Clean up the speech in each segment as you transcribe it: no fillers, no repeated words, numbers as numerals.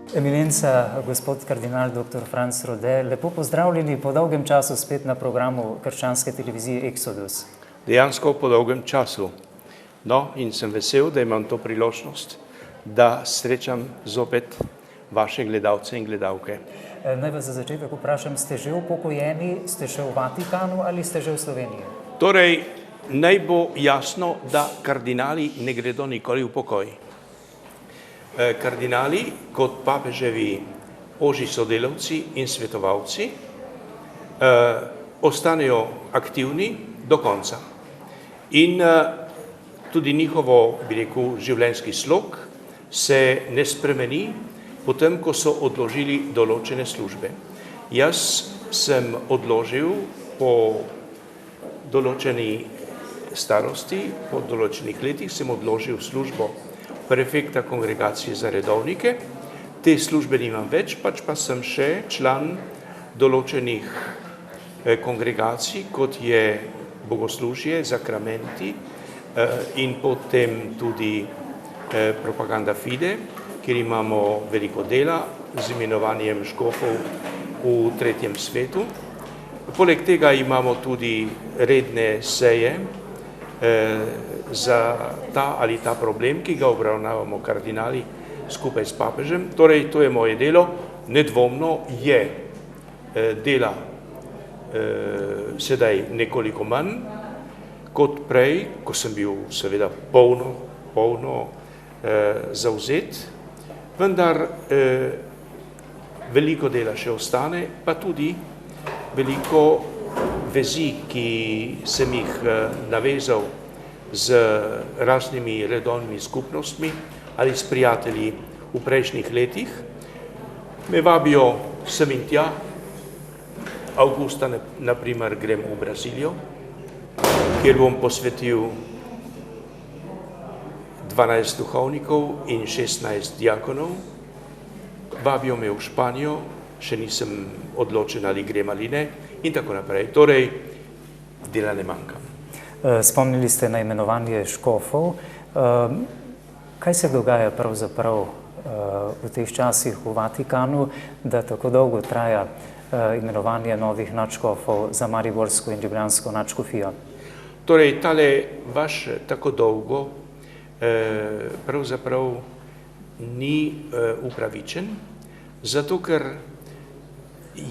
Eminenca, gospod kardinal dr. Franc Rode, lepo pozdravljeni po dolgem času spet na programu krščanske televizije Exodus. Dejansko po dolgem času. No, in sem vesel, da imam to priložnost, da srečam zopet vaše gledalce in gledalke. Naj vas za začetek vprašam, ste že upokojeni, ste še v Vatikanu ali ste že v Sloveniji? Torej, naj bo jasno, da kardinali ne gredo nikoli v pokoj. Kardinali kot papeževi ožji sodelavci in svetovalci ostanejo aktivni do konca. In tudi njihovo, bi rekel, življenjski slog se ne spremeni potem, ko so odložili določene službe. Jaz sem odložil po določeni starosti, po določenih letih sem odložil službo prefekta kongregacije za redovnike. Te službe nimam več, pač pa sem še član določenih kongregacij, kot je bogoslužje, sakramenti in potem tudi propaganda fide, kjer imamo veliko dela z imenovanjem škofov v tretjem svetu. Poleg tega imamo tudi redne seje za ta ali ta problem, ki ga obravnavamo kardinali skupaj s papežem. Torej, to je moje delo. Nedvomno je dela sedaj nekoliko manj kot prej, ko sem bil seveda polno zavzet, vendar veliko dela še ostane, pa tudi veliko vezi, ki sem jih navezal z raznimi redovnimi skupnostmi ali s prijatelji v prejšnjih letih, me vabijo sem in tja. Avgusta, na primer, grem v Brazilijo, kjer bom posvetil 12 duhovnikov in 16 diakonov. Vabijo me v Španijo, še nisem odločen, ali grem ali ne, in tako naprej. Torej, dela ne manjka. Spomnili ste na imenovanje škofov. Kaj se dogaja pravzaprav v teh časih v Vatikanu, da tako dolgo traja imenovanje novih nadškofov za mariborsko in ljubljansko nadškofijo? Torej, tale vaš tako dolgo pravzaprav ni upravičen, zato ker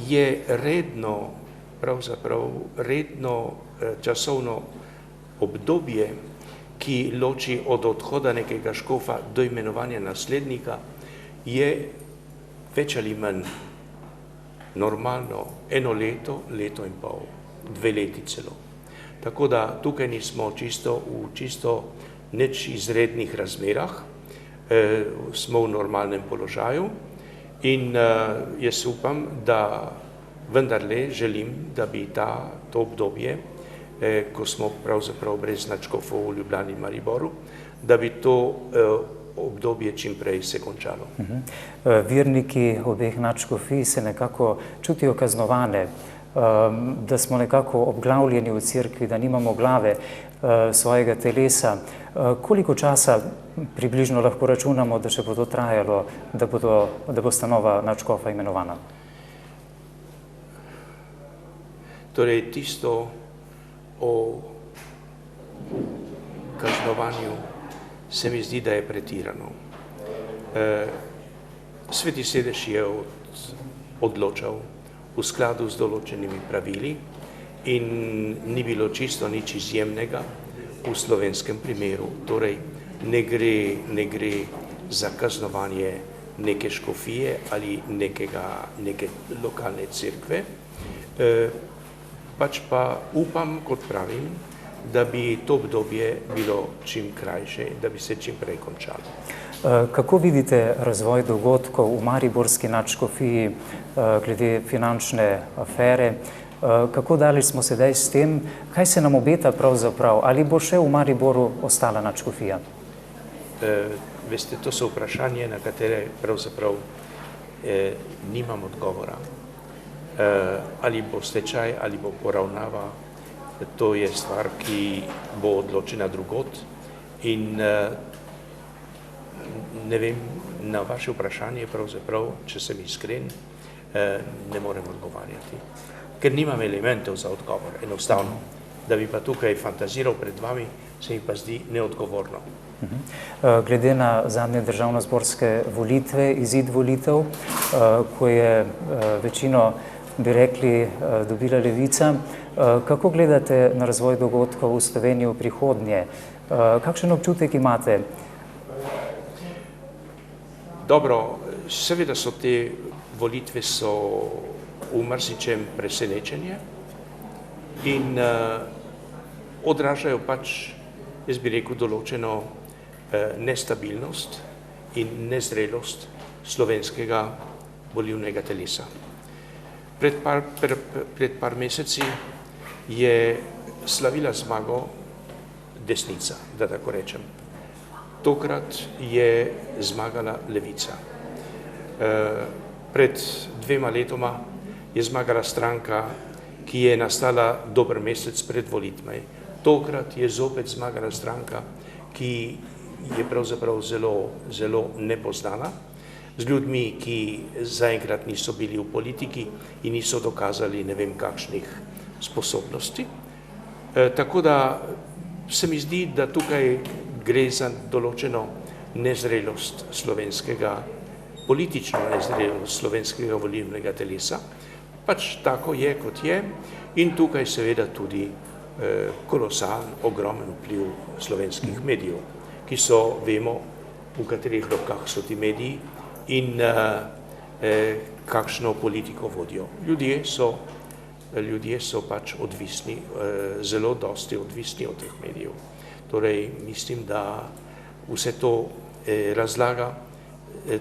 je redno časovno obdobje, ki loči od odhoda nekega škofa do imenovanja naslednika, je več ali manj normalno 1 leto, leto in pol, 2 leti celo. Tako da tukaj nismo v čisto nič izrednih razmerah, smo v normalnem položaju in jaz upam, da vendarle želim, da bi to obdobje, ko smo pravzaprav brez nadškofov v Ljubljani in Mariboru, da bi to obdobje čim prej se končalo. Verniki obeh nadškofij se nekako čutijo kaznovane, da smo nekako obglavljeni v cerkvi, da nimamo glave svojega telesa. Koliko časa približno lahko računamo, da še bo to trajalo, da bosta nova nadškofa imenovana? Torej, tisto o kaznovanju se mi zdi, da je pretirano. Sveti sedež je odločal v skladu z določenimi pravili in ni bilo čisto nič izjemnega v slovenskem primeru. Torej, ne gre za kaznovanje neke škofije ali neke lokalne cerkve, pač pa upam, kot pravim, da bi to obdobje bilo čim krajše, da bi se čim prej končalo. Kako vidite razvoj dogodkov v mariborski nadškofiji glede finančne afere? Kako daleč smo sedaj s tem? Kaj se nam obeta pravzaprav? Ali bo še v Mariboru ostala nadškofija? Veste, to so vprašanje, na katere pravzaprav nimam odgovora. Ali bo stečaj, ali bo poravnava, to je stvar, ki bo odločena drugod in ne vem, na vaše vprašanje pravzaprav, če sem iskren, ne morem odgovarjati. Ker nimam elementov za odgovor, enostavno. Da bi pa tukaj fantaziral pred vami, se mi pa zdi neodgovorno. Glede na zadnje državnozborske volitve, izid volitev, ko je večino, bi rekli, dobila Levica, kako gledate na razvoj dogodkov v Sloveniji v prihodnje? Kakšen občutek imate? Dobro, seveda so te volitve v marsičem presenečenje in odražajo pač, jaz bi rekel, določeno nestabilnost in nezrelost slovenskega volilnega telesa. Pred par meseci je slavila zmago desnica, da tako rečem. Tokrat je zmagala levica. Pred 2 letoma je zmagala stranka, ki je nastala dober mesec pred volitvami. Tokrat je zopet zmagala stranka, ki je pravzaprav zelo nepoznana, z ljudmi, ki zaenkrat niso bili v politiki in niso dokazali ne vem kakšnih sposobnosti. Tako da se mi zdi, da tukaj gre za določeno nezrelost slovenskega, politično nezrelost slovenskega volilnega telesa. Pač tako je, kot je, in tukaj seveda tudi kolosalen, ogromen vpliv slovenskih medijev, ki so, vemo, v katerih rokah so ti mediji in kakšno politiko vodijo. Ljudje so pač odvisni, zelo dosti odvisni od teh medijev. Torej, mislim, da vse to razlaga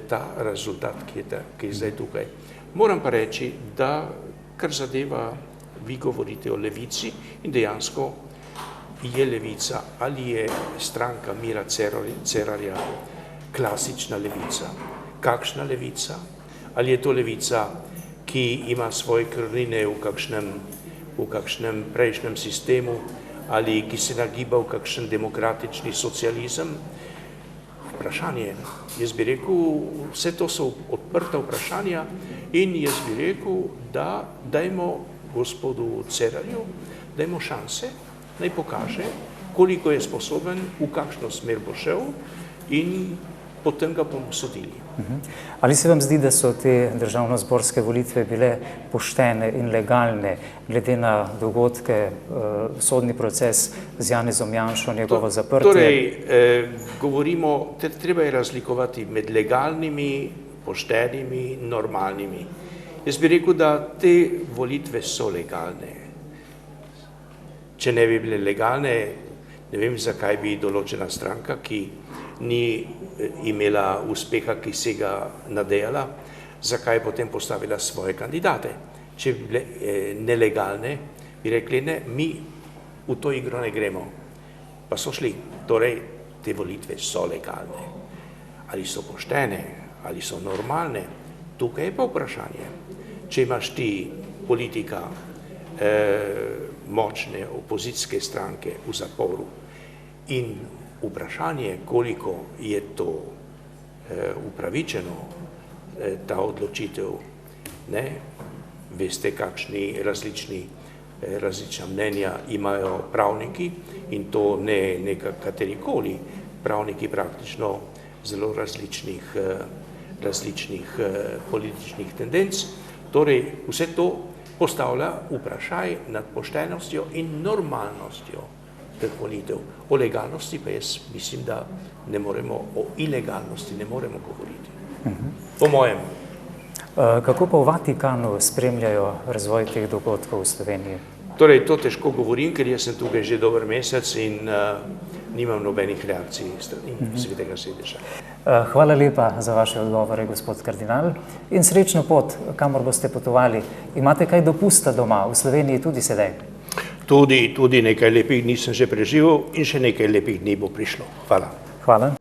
ta rezultat, ki je zdaj tukaj. Moram pa reči, da kar zadeva, vi govorite o levici in dejansko je levica ali je stranka Mira Cerarja klasična levica. Kakšna levica? Ali je to levica, ki ima svoje korenine v kakšnem prejšnjem sistemu ali ki se nagiba v kakšen demokratični socializem? Vprašanje. Jaz bi rekel, vse to so odprta vprašanja in jaz bi rekel, da dajmo gospodu Cerarju, dajmo šanse, naj pokaže, koliko je sposoben, v kakšno smer bo šel in potem ga bomo sodili. Ali se vam zdi, da so te državnozborske volitve bile poštene in legalne, glede na dogodke, sodni proces z Janezom Janšo, njegovo zaprtje? Torej, treba je razlikovati med legalnimi, poštenimi, normalnimi. Jaz bi rekel, da te volitve so legalne. Če ne bi bile legalne, ne vem, zakaj bi določena stranka, ki ni imela uspeha, ki se ga nadejala, zakaj potem postavila svoje kandidate. Če bi bile nelegalne, bi rekli, ne, mi v to igro ne gremo. Pa so šli. Torej, te volitve so legalne. Ali so poštene, ali so normalne, tukaj je pa vprašanje. Če imaš ti politika močne opozicijske stranke v zaporu in vprašanje, koliko je to upravičeno, ta odločitev, ne, veste, kakšni različna mnenja imajo pravniki in to ne katerikoli pravniki praktično zelo različnih političnih tendenc. Torej, vse to postavlja vprašaj nad poštenostjo in normalnostjo teh volitev. O legalnosti pa jaz mislim, da ne moremo, o ilegalnosti ne moremo govoriti. Po mojem. Kako pa v Vatikanu spremljajo razvoj teh dogodkov v Sloveniji? Torej, to težko govorim, ker jaz sem tukaj že dober mesec in nimam nobenih reakcij strani Svetega sedeža. Hvala lepa za vaše odgovore, gospod kardinal, in srečno pot, kamor boste potovali. Imate kaj dopusta doma, v Sloveniji tudi sedaj? Tudi nekaj lepih dni sem že preživel in še nekaj lepih dni bo prišlo. Hvala. Hvala.